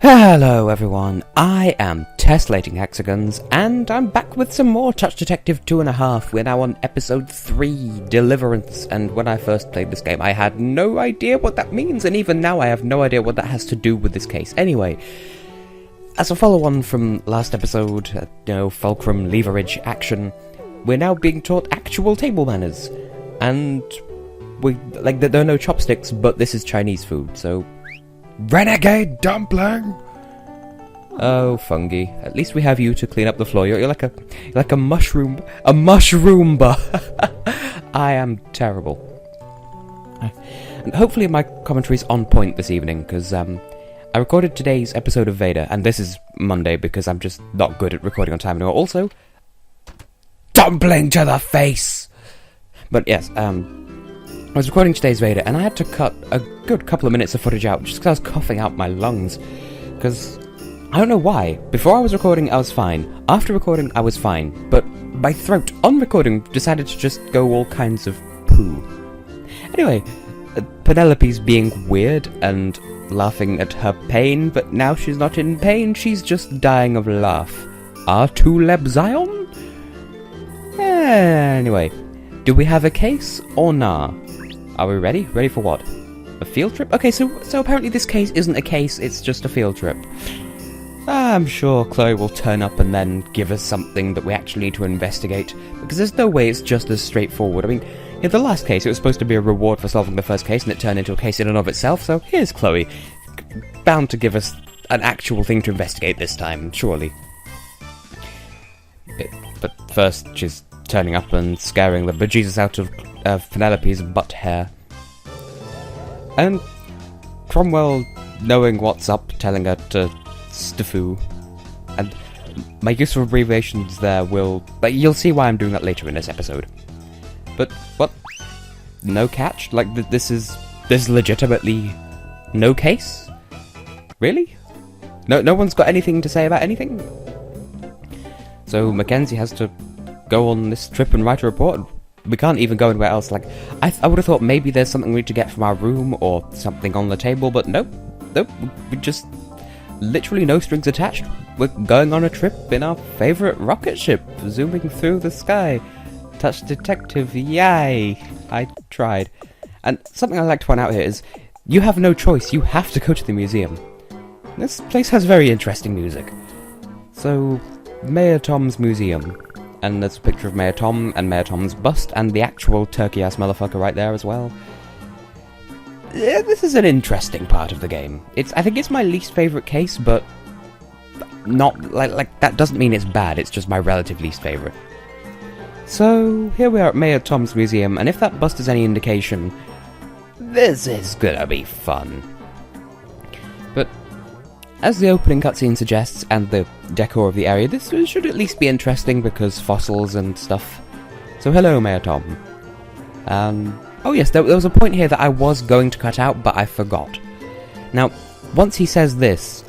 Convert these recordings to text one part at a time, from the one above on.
Hello everyone, I am Tessellating Hexagons, and I'm back with some more Touch Detective 2.5. We're now on episode 3, Deliverance, and when I first played this game I had no idea what that means, and even now I have no idea what that has to do with this case. Anyway, as a follow-on from last episode, fulcrum, leverage, action, we're now being taught actual table manners, and there are no chopsticks, but this is Chinese food, so... Renegade dumpling! Oh, Funghi. At least we have you to clean up the floor. You're like a mushroom. A Mushroomba! I am terrible. And hopefully my commentary's on point this evening, because I recorded today's episode of Vader, and this is Monday because I'm just not good at recording on time anymore. Also, dumpling to the face! But yes, I was recording today's Vader, and I had to cut a good couple of minutes of footage out just because I was coughing out my lungs. Because, I don't know why. Before I was recording, I was fine. After recording, I was fine. But my throat, on recording, decided to just go all kinds of poo. Anyway, Penelope's being weird and laughing at her pain, but now she's not in pain, she's just dying of laugh. R2 Zion? Anyway, do we have a case or nah? Are we ready? Ready for what? A field trip? Okay, so apparently this case isn't a case, it's just a field trip. I'm sure Chloe will turn up and then give us something that we actually need to investigate, because there's no way it's just as straightforward. I mean, in the last case it was supposed to be a reward for solving the first case, and it turned into a case in and of itself, so here's Chloe. Bound to give us an actual thing to investigate this time, surely. But first, she's turning up and scaring the bejesus out of Penelope's butt hair. And Cromwell, knowing what's up, telling her to stiffoo. And my use of abbreviations there will... you'll see why I'm doing that later in this episode. But, what? No catch? This is legitimately no case? Really? No one's got anything to say about anything? So Mackenzie has to go on this trip and write a report. We can't even go anywhere else. I would have thought maybe there's something we need to get from our room or something on the table, but nope, we just literally no strings attached. We're going on a trip in our favorite rocket ship, zooming through the sky. Touch Detective, yay! I tried. And something I'd like to point out here is, you have no choice, you have to go to the museum. This place has very interesting music. So, Mayor Tom's Museum. And there's a picture of Mayor Tom and Mayor Tom's bust and the actual turkey-ass motherfucker right there as well. Yeah, this is an interesting part of the game. I think it's my least favourite case, but not like that doesn't mean it's bad, it's just my relative least favourite. So, here we are at Mayor Tom's Museum, and if that bust is any indication, this is gonna be fun. But as the opening cutscene suggests, and the decor of the area, this should at least be interesting because fossils and stuff. So hello, Mayor Tom. Oh yes, there was a point here that I was going to cut out, but I forgot. Now, once he says this,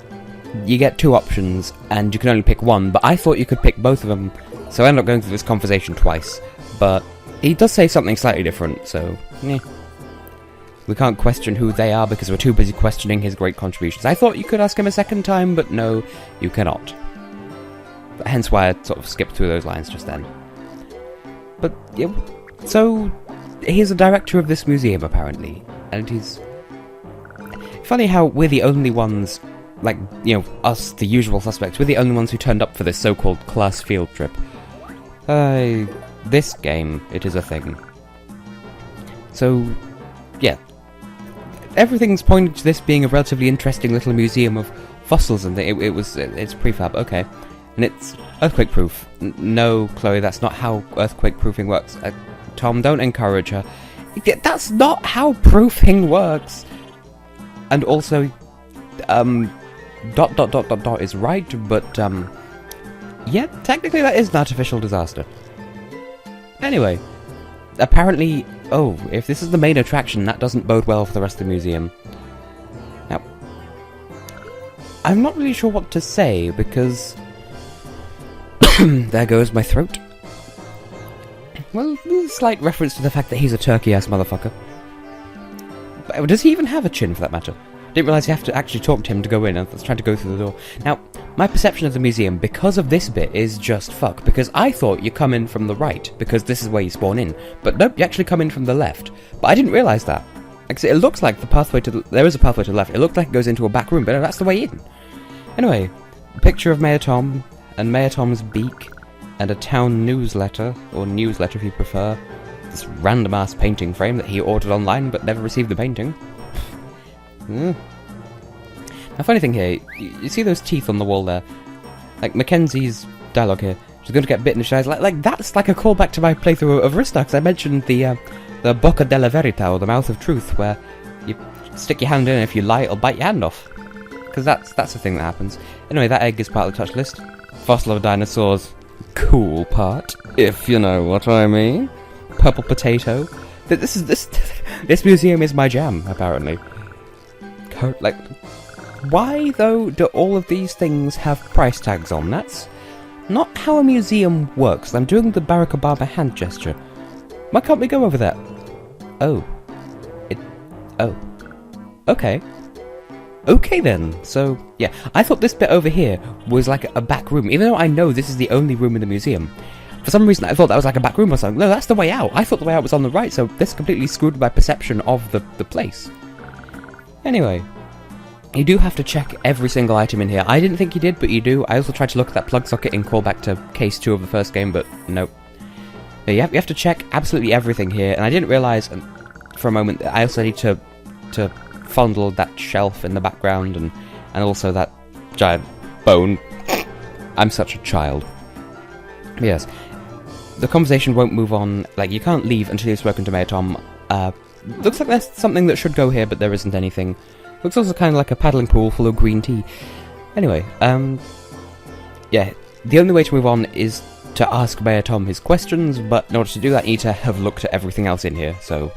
you get two options, and you can only pick one, but I thought you could pick both of them, so I ended up going through this conversation twice. But he does say something slightly different, so, we can't question who they are because we're too busy questioning his great contributions. I thought you could ask him a second time, but no, you cannot. Hence why I sort of skipped through those lines just then. But, yeah, so, he's a director of this museum, apparently. And he's... funny how we're the only ones, us, the usual suspects, we're the only ones who turned up for this so-called class field trip. This game, it is a thing. So, yeah. Everything's pointing to this being a relatively interesting little museum of fossils and things. It's prefab, okay. And it's earthquake-proof. No, Chloe, that's not how earthquake-proofing works. Tom, don't encourage her. That's not how proofing works! And also, is right, but, yeah, technically that is an artificial disaster. Anyway, apparently... oh, if this is the main attraction, that doesn't bode well for the rest of the museum. Now, I'm not really sure what to say, because... there goes my throat. Well, there's a slight reference to the fact that he's a turkey-ass motherfucker. Does he even have a chin, for that matter? Didn't realise you have to actually talk to him to go in. I was trying to go through the door. Now, my perception of the museum, because of this bit, is just fuck. Because I thought you come in from the right, because this is where you spawn in. But nope, you actually come in from the left. But I didn't realise that. Like I said, it looks like the pathway to there is a pathway to the left. It looked like it goes into a back room, but no, that's the way in. Anyway, a picture of Mayor Tom, and Mayor Tom's beak, and a town newsletter, or newsletter if you prefer. This random-ass painting frame that he ordered online, but never received the painting. Now, funny thing here, you see those teeth on the wall there? Like, Mackenzie's dialogue here. She's going to get bitten, and she's like, that's like a callback to my playthrough of Arista, because I mentioned the Bocca della Verità, or the Mouth of Truth, where you stick your hand in, and if you lie, it'll bite your hand off. Because that's the thing that happens. Anyway, that egg is part of the touch list. Fossil of dinosaurs. Cool part, if you know what I mean. Purple potato. This museum is my jam, apparently. Like, why, though, do all of these things have price tags on? That's not how a museum works. I'm doing the Barack Obama hand gesture. Why can't we go over there? Oh. Okay. Okay then. So, yeah. I thought this bit over here was like a back room, even though I know this is the only room in the museum. For some reason, I thought that was like a back room or something. No, that's the way out. I thought the way out was on the right, so this completely screwed my perception of the place. Anyway, you do have to check every single item in here. I didn't think you did, but you do. I also tried to look at that plug socket in callback to case 2 of the first game, but nope. But you have to check absolutely everything here, and I didn't realise for a moment that I also need to fondle that shelf in the background, and also that giant bone. I'm such a child. Yes. The conversation won't move on. Like, you can't leave until you've spoken to Mayor Tom. Looks like there's something that should go here, but there isn't anything. Looks also kind of like a paddling pool full of green tea. Anyway, yeah, the only way to move on is to ask Mayor Tom his questions, but in order to do that, you need to have looked at everything else in here, so,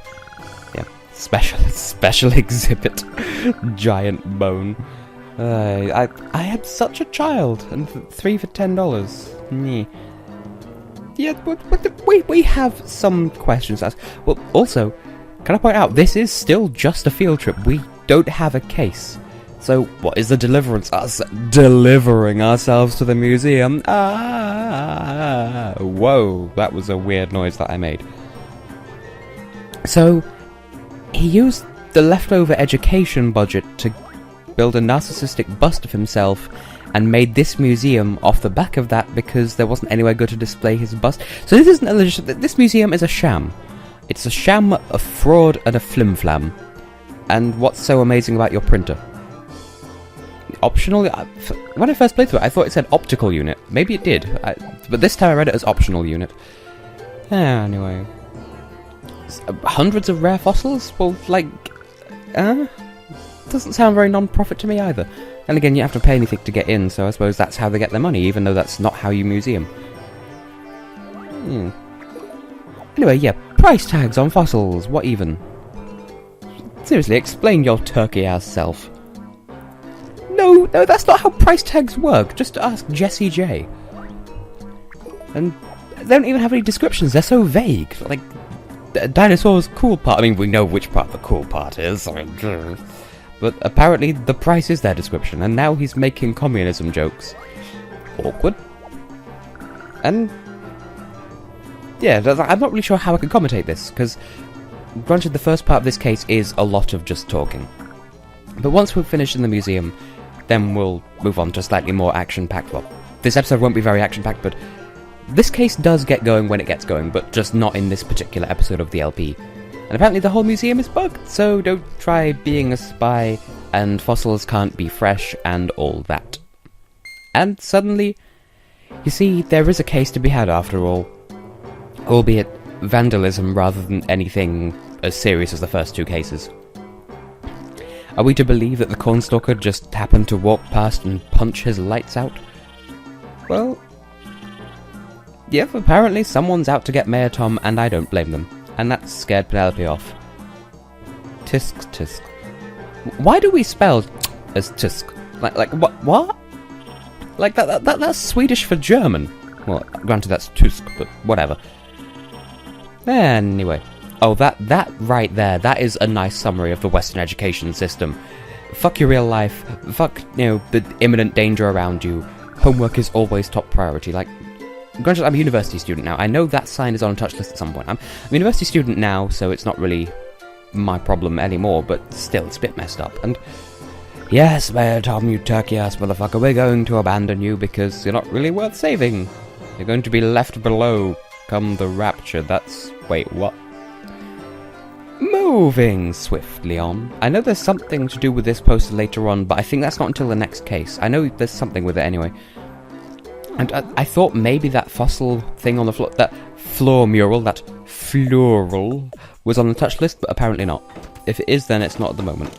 yeah. Special exhibit. Giant bone. I am such a child, and 3 for $10. Meh. Yeah, but we have some questions to ask. Well, also, can I point out, this is still just a field trip. We don't have a case. So, what is the deliverance? Us delivering ourselves to the museum? Whoa, that was a weird noise that I made. So, he used the leftover education budget to build a narcissistic bust of himself and made this museum off the back of that because there wasn't anywhere good to display his bust. So this isn't a this museum is a sham. It's a sham, a fraud, and a flim-flam. And what's so amazing about your printer? Optional? When I first played through it, I thought it said optical unit. Maybe it did, but this time I read it as optional unit. Anyway. Hundreds of rare fossils? Well, like, doesn't sound very non-profit to me either. And again, you have to pay anything to get in, so I suppose that's how they get their money, even though that's not how you museum. Anyway, yeah, price tags on fossils, what even? Seriously, explain your turkey-ass self. No, that's not how price tags work, just ask Jessie J. And they don't even have any descriptions, they're so vague. Like, dinosaurs cool part, I mean, we know which part the cool part is, but apparently the price is their description, and now he's making communism jokes. Awkward. And yeah, I'm not really sure how I can commentate this, because granted the first part of this case is a lot of just talking. But once we've finished in the museum, then we'll move on to slightly more action-packed. Well, this episode won't be very action-packed, but this case does get going when it gets going, but just not in this particular episode of the LP. And apparently the whole museum is bugged, so don't try being a spy, and fossils can't be fresh, and all that. And suddenly, you see, there is a case to be had after all. Albeit vandalism rather than anything as serious as the first 2 cases. Are we to believe that the Cornstalker just happened to walk past and punch his lights out? Well, yep, apparently someone's out to get Mayor Tom, and I don't blame them. And that scared Penelope off. Tisk. Why do we spell as tisk? Like what? Like that's Swedish for German. Well, granted that's tusk, but whatever. Anyway. Oh, that right there, that is a nice summary of the Western education system. fuck your real life, fuck, the imminent danger around you. Homework is always top priority. Like, granted, I'm a university student now. I know that sign is on a touch list at some point. I'm a university student now, so it's not really my problem anymore, but still, it's a bit messed up. And yes, Mayor Tom, you turkey-ass motherfucker, we're going to abandon you because you're not really worth saving. You're going to be left below come the rapture. Wait, what? Moving swiftly on. I know there's something to do with this poster later on, but I think that's not until the next case. I know there's something with it anyway. And I thought maybe that fossil thing on the floor, that floor mural, that floral, was on the touch list, but apparently not. If it is, then it's not at the moment.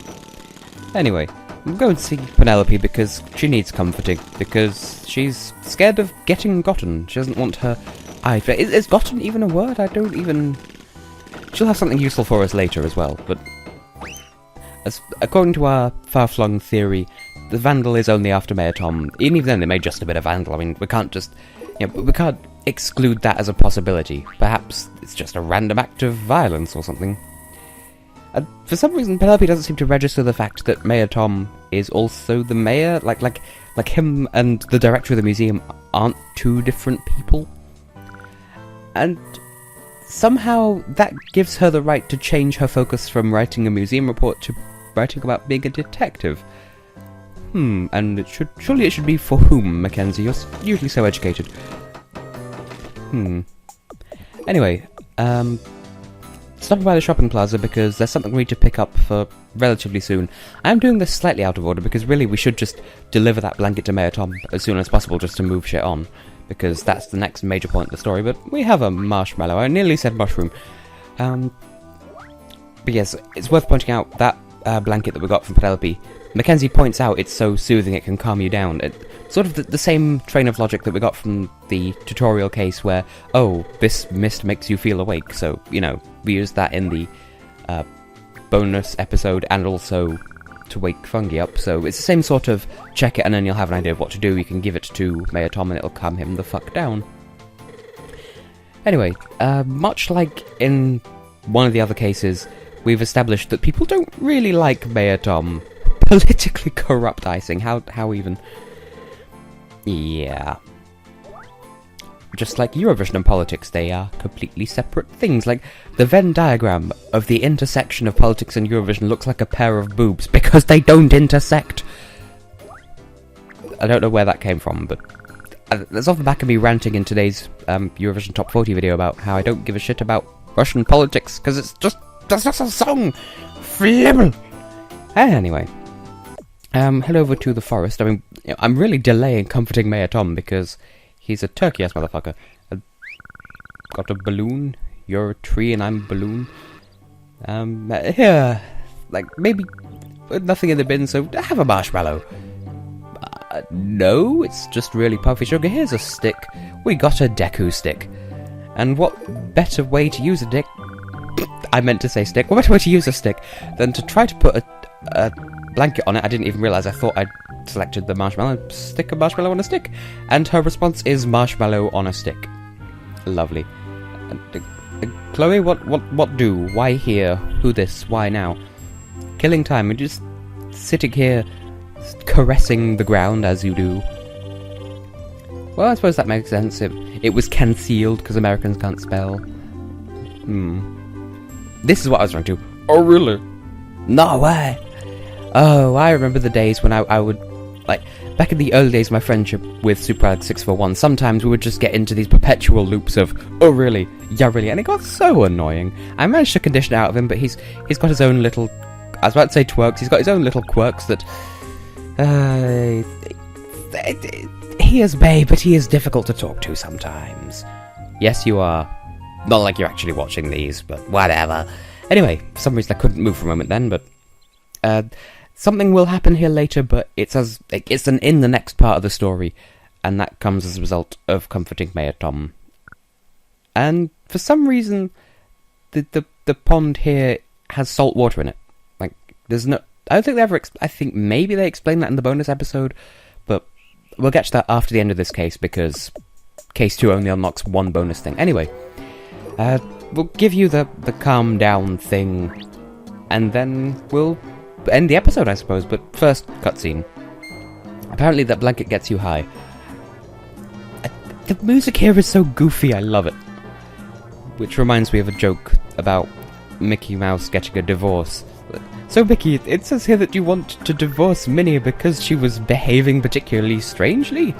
Anyway, I'm going to see Penelope because she needs comforting, because she's scared of getting gotten. She doesn't want her eye... Is gotten even a word? I don't even... She'll have something useful for us later as well, but... according to our far-flung theory, the vandal is only after Mayor Tom. Even then, they made just a bit of vandal. I mean, we can't just... we can't exclude that as a possibility. Perhaps it's just a random act of violence or something. For some reason, Penelope doesn't seem to register the fact that Mayor Tom is also the mayor. Like him and the director of the museum aren't two different people. And somehow that gives her the right to change her focus from writing a museum report to writing about being a detective. And surely it should be for whom, Mackenzie? You're usually so educated. Anyway, stopping by the shopping plaza because there's something we need to pick up for relatively soon. I am doing this slightly out of order because really we should just deliver that blanket to Mayor Tom as soon as possible just to move shit on, because that's the next major point of the story. But we have a marshmallow. I nearly said mushroom. But yes, it's worth pointing out that blanket that we got from Penelope. Mackenzie points out it's so soothing it can calm you down. Sort of the same train of logic that we got from the tutorial case where, oh, this mist makes you feel awake, so, we used that in the bonus episode and also to wake Funghi up, so it's the same sort of check it and then you'll have an idea of what to do. You can give it to Mayor Tom and it'll calm him the fuck down. Anyway, much like in one of the other cases, we've established that people don't really like Mayor Tom. Politically corrupt icing, how even? Yeah. Just like Eurovision and politics, they are completely separate things. Like, the Venn diagram of the intersection of politics and Eurovision looks like a pair of boobs, because they don't intersect! I don't know where that came from, but... that's off the back of me ranting in today's Eurovision Top 40 video about how I don't give a shit about Russian politics, because it's just a song! Flibble! Anyway. Head over to the forest. I mean, I'm really delaying comforting Mayor Tom because he's a turkey-ass motherfucker. I've got a balloon. You're a tree and I'm a balloon. Here. Like, maybe nothing in the bin, so have a marshmallow. No, it's just really puffy sugar. Here's a stick. We got a Deku stick. And what better way to use a dick... I meant to say stick. What better way to use a stick than to try to put a blanket on it? I didn't even realise. I thought I'd selected the marshmallow. Stick a marshmallow on a stick. And her response is marshmallow on a stick. Lovely. Chloe, what do? Why here? Who this? Why now? Killing time. We're just sitting here caressing the ground as you do. Well, I suppose that makes sense. It was concealed because Americans can't spell. This is what I was trying to do. Oh, really? No way! Oh, I remember the days when I would, like, back in the early days of my friendship with Super Alex 641, sometimes we would just get into these perpetual loops of, oh really, yeah really, and it got so annoying. I managed to condition it out of him, but he's got his own little, I was about to say twerks, he's got his own little quirks that, he is babe, but he is difficult to talk to sometimes. Yes, you are. Not like you're actually watching these, but whatever. Anyway, for some reason I couldn't move for a moment then, but something will happen here later, but it's in the next part of the story, and that comes as a result of comforting Mayor Tom. And for some reason, the pond here has salt water in it. Like, there's no... I don't think they ever... I think maybe they explained that in the bonus episode, but we'll get to that after the end of this case, because Case 2 only unlocks one bonus thing. Anyway, we'll give you the calm down thing, and then we'll end the episode, I suppose, but first, cutscene. Apparently that blanket gets you high. The music here is so goofy, I love it. Which reminds me of a joke about Mickey Mouse getting a divorce. So Mickey, it says here that you want to divorce Minnie because she was behaving particularly strangely?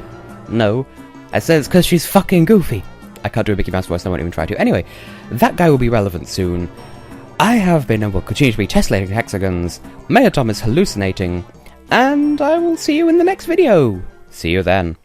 No, it says because she's fucking goofy. I can't do a Mickey Mouse voice, I won't even try to. Anyway, that guy will be relevant soon. I have been and will continue to be tessellating hexagons. Mayor Tom is hallucinating. And I will see you in the next video. See you then.